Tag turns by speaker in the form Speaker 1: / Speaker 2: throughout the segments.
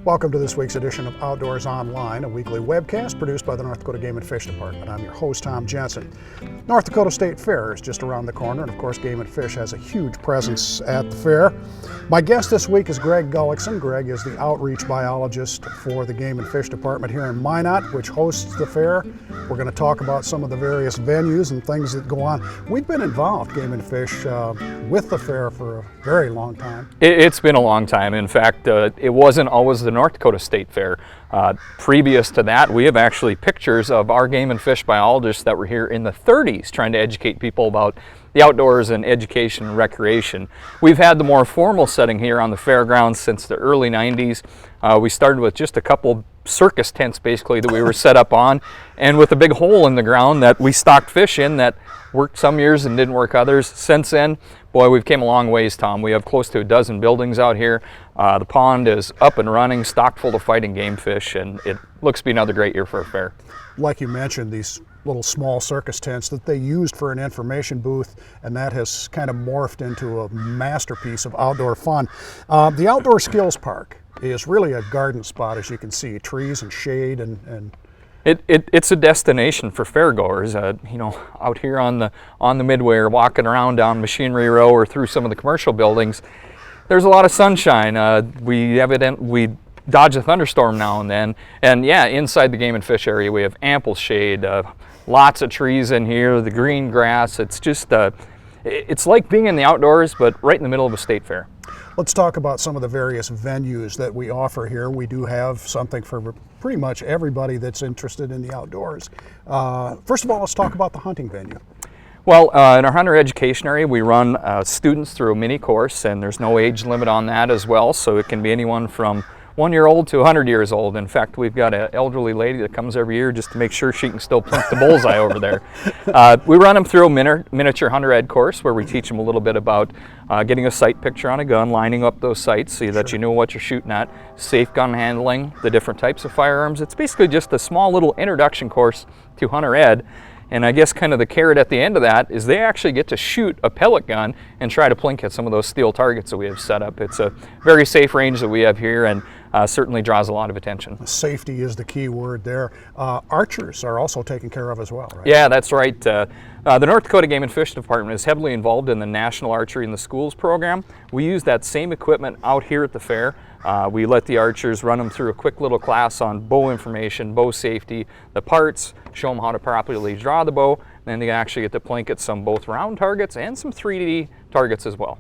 Speaker 1: Welcome to this week's edition of Outdoors Online, a weekly webcast produced by the North Dakota Game and Fish Department. I'm your host, Tom Jensen. North Dakota State Fair is just around the corner, and of course Game and Fish has a huge presence at the fair. My guest this week is Greg Gullickson. Greg is the outreach biologist for the Game and Fish Department here in Minot, which hosts the fair. We're going to talk about some of the various venues and things that go on. We've been involved, Game and Fish, with the fair for a very long time.
Speaker 2: It's been a long time. In fact, it wasn't always the North Dakota State Fair. Previous to that, we have actually pictures of our game and fish biologists that were here in the 30s trying to educate people about the outdoors and education and recreation. We've had the more formal setting here on the fairgrounds since the early 90s. We started with just a couple circus tents basically that we were set up on, and with a big hole in the ground that we stocked fish in that worked some years and didn't work others. Since then, boy, we've came a long ways, Tom. We have close to a dozen buildings out here. The pond is up and running, stocked full of fighting game fish, and it looks to be another great year for a fair. Like
Speaker 1: you mentioned, these little small circus tents that they used for an information booth, and that has kind of morphed into a masterpiece of outdoor fun. The Outdoor Skills Park is really a garden spot, as you can see, trees and shade and
Speaker 2: It's a destination for fairgoers. Out here on the midway or walking around down Machinery Row or through some of the commercial buildings, there's a lot of sunshine. We dodge a thunderstorm now and then, and yeah, inside the game and fish area we have ample shade, lots of trees in here, the green grass. It's just it's like being in the outdoors, but right in the middle of a state fair.
Speaker 1: Let's talk about some of the various venues that we offer here. We do have something for pretty much everybody that's interested in the outdoors. First of all, let's talk about the hunting venue.
Speaker 2: Well, in our hunter education area, we run students through a mini course, and there's no age limit on that as well, so it can be anyone from 1 year old to 100 years old. In fact, we've got an elderly lady that comes every year just to make sure she can still plunk the bullseye over there. We run them through a miniature hunter ed course where we teach them a little bit about getting a sight picture on a gun, lining up those sights so that you know what you're shooting at, safe gun handling, the different types of firearms. It's basically just a small little introduction course to hunter ed. And I guess kind of the carrot at the end of that is they actually get to shoot a pellet gun and try to plink at some of those steel targets that we have set up. It's a very safe range that we have here, and certainly draws a lot of attention.
Speaker 1: Safety is the key word there. Archers are also taken care of as well, right?
Speaker 2: Yeah, that's right. The North Dakota Game and Fish Department is heavily involved in the National Archery in the Schools program. We use that same equipment out here at the fair. We let the archers run them through a quick little class on bow information, bow safety, the parts, show them how to properly draw the bow, and then they actually get to plink at some both round targets and some 3D targets as well.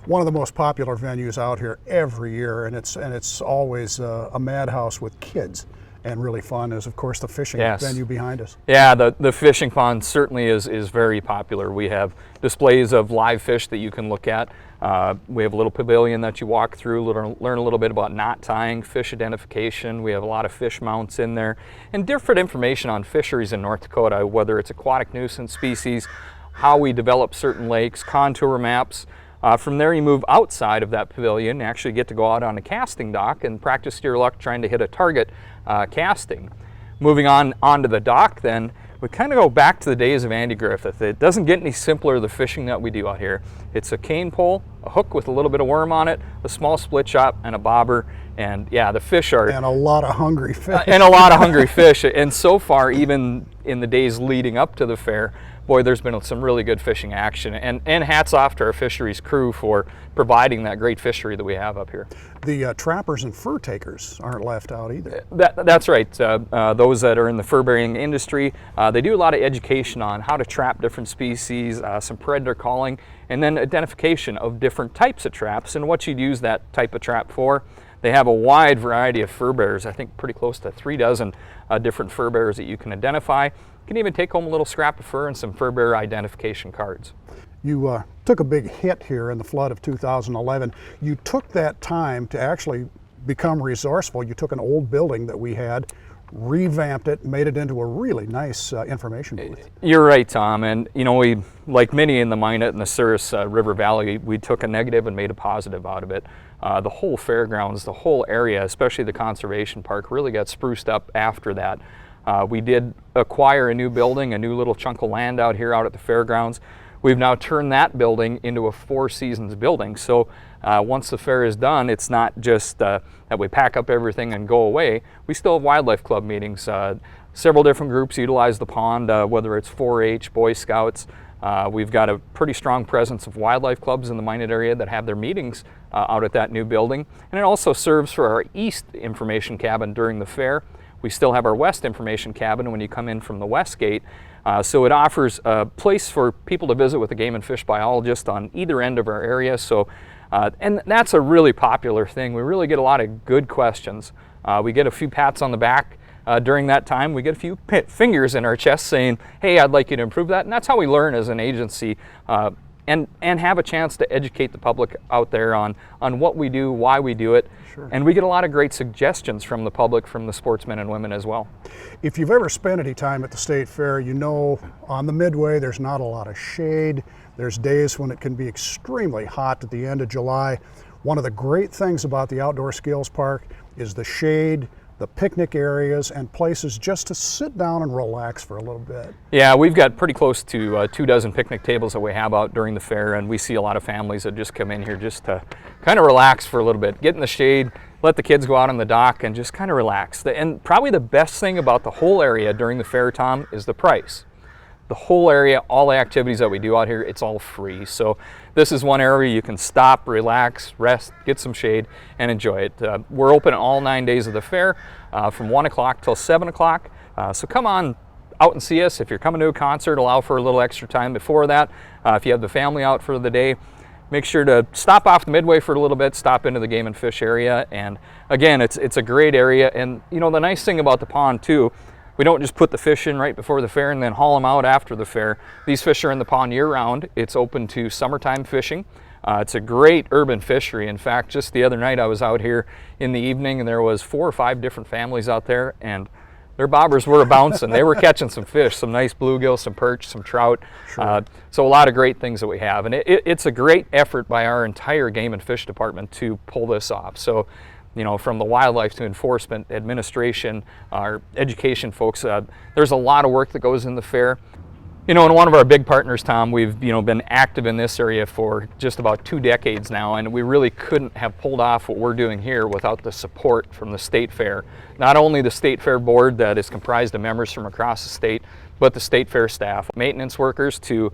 Speaker 1: One of the most popular venues out here every year, and it's always a madhouse with kids, and really fun, is of course the fishing venue behind us.
Speaker 2: Yeah, the fishing pond certainly is very popular. We have displays of live fish that you can look at. We have a little pavilion that you walk through, learn a little bit about knot tying, fish identification. We have a lot of fish mounts in there, and different information on fisheries in North Dakota, whether it's aquatic nuisance species, how we develop certain lakes, contour maps. From there you move outside of that pavilion and actually get to go out on a casting dock and practice your luck trying to hit a target casting. Moving on onto the dock then, we kind of go back to the days of Andy Griffith. It doesn't get any simpler, the fishing that we do out here. It's a cane pole, a hook with a little bit of worm on it, a small split shot, and a bobber. And yeah, the fish are...
Speaker 1: And a lot of hungry fish.
Speaker 2: And a lot of hungry fish. And so far, even in the days leading up to the fair, boy, there's been some really good fishing action. And hats off to our fisheries crew for providing that great fishery that we have up here.
Speaker 1: The trappers and fur takers aren't left out either.
Speaker 2: That's right. Those that are in the fur bearing industry, they do a lot of education on how to trap different species, some predator calling, and then identification of different types of traps and what you'd use that type of trap for. They have a wide variety of fur bearers, I think pretty close to 3 dozen different fur bearers that you can identify. You can even take home a little scrap of fur and some fur bearer identification cards.
Speaker 1: You took a big hit here in the flood of 2011. You took that time to actually become resourceful. You took an old building that we had, revamped it, made it into a really nice information booth.
Speaker 2: You're right, Tom, and you know, we, like many in the Minot and the Souris River Valley, we took a negative and made a positive out of it. The whole fairgrounds, the whole area, especially the conservation park, really got spruced up after that. We did acquire a new building, a new little chunk of land out here out at the fairgrounds. we've now turned that building into a 4 seasons building. So once the fair is done, it's not just that we pack up everything and go away. We still have wildlife club meetings. Several different groups utilize the pond, whether it's 4-H, Boy Scouts. We've got a pretty strong presence of wildlife clubs in the Minot area that have their meetings out at that new building. And it also serves for our east information cabin during the fair. We still have our west information cabin when you come in from the west gate. So it offers a place for people to visit with a game and fish biologist on either end of our area. So, and that's a really popular thing. We really get a lot of good questions. We get a few pats on the back. During that time, we get a few fingers in our chest saying, hey, I'd like you to improve that. And that's how we learn as an agency and have a chance to educate the public out there on what we do, why we do it.
Speaker 1: Sure.
Speaker 2: And we get a lot of great suggestions from the public, from the sportsmen and women as well.
Speaker 1: If you've ever spent any time at the State Fair, you know on the Midway there's not a lot of shade. There's days when it can be extremely hot at the end of July. One of the great things about the Outdoor Skills Park is the shade, the picnic areas, and places just to sit down and relax for a little bit.
Speaker 2: Yeah, we've got pretty close to 24 picnic tables that we have out during the fair, and we see a lot of families that just come in here just to kind of relax for a little bit, get in the shade, let the kids go out on the dock and just kind of relax. And probably the best thing about the whole area during the fair, Tom, is the price. The whole area, all the activities that we do out here, it's all free. So this is one area you can stop, relax, rest, get some shade, and enjoy it. We're open all 9 days of the fair from 1 o'clock till 7 o'clock. So come on out and see us. If you're coming to a concert, allow for a little extra time before that. If you have the family out for the day, make sure to stop off the Midway for a little bit, stop into the game and fish area. And again, it's a great area. And you know, the nice thing about the pond too, we don't just put the fish in right before the fair and then haul them out after the fair. These fish are in the pond year-round. It's open to summertime fishing. It's a great urban fishery. In fact, just the other night I was out here in the evening and there was 4 or 5 different families out there, and their bobbers were bouncing. They were catching some fish, some nice bluegill, some perch, some trout.
Speaker 1: Sure.
Speaker 2: So a lot of great things that we have. And it's a great effort by our entire game and fish department to pull this off. So, you know, from the wildlife to enforcement, administration, our education folks, there's a lot of work that goes in the fair. You know, and one of our big partners, Tom, we've been active in this area for just about 2 decades now, and we really couldn't have pulled off what we're doing here without the support from the State Fair. Not only the State Fair board that is comprised of members from across the state, but the State Fair staff, maintenance workers to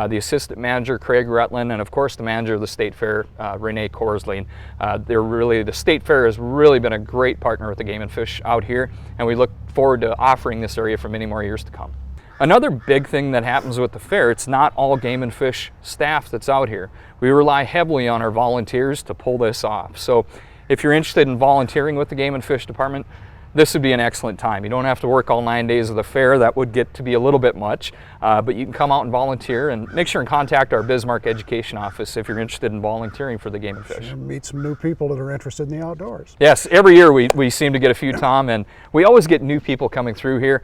Speaker 2: the assistant manager, Craig Rutland, and of course the manager of the State Fair, Renee Korsling. The State Fair has really been a great partner with the Game and Fish out here, and we look forward to offering this area for many more years to come. Another big thing that happens with the fair, it's not all game and fish staff that's out here. We rely heavily on our volunteers to pull this off. So if you're interested in volunteering with the Game and Fish Department, this would be an excellent time. You don't have to work all 9 days of the fair. That would get to be a little bit much, but you can come out and volunteer, and make sure and contact our Bismarck Education Office if you're interested in volunteering for the Game and Fish.
Speaker 1: And meet some new people that are interested in the outdoors.
Speaker 2: Yes, every year we seem to get a few, Tom, and we always get new people coming through here.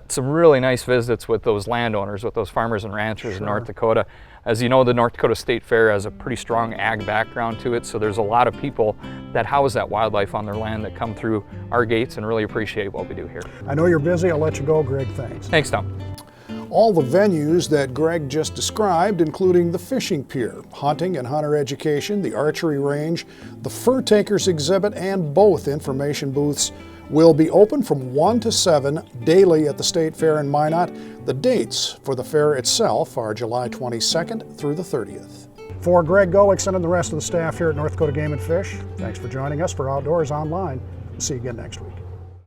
Speaker 2: Some really nice visits with those landowners, with those farmers and ranchers in North Dakota. As you know, the North Dakota State Fair has a pretty strong ag background to it, so there's a lot of people that house that wildlife on their land that come through our gates and really appreciate what we do here.
Speaker 1: I know you're busy. I'll let you go, Greg. Thanks.
Speaker 2: Thanks, Tom.
Speaker 1: All the venues that Greg just described, including the fishing pier, hunting and hunter education, the archery range, the fur takers exhibit, and both information booths, will be open from 1 to 7 daily at the State Fair in Minot. The dates for the fair itself are July 22nd through the 30th. For Greg Gullickson and the rest of the staff here at North Dakota Game and Fish, thanks for joining us for Outdoors Online. We'll see you again next week.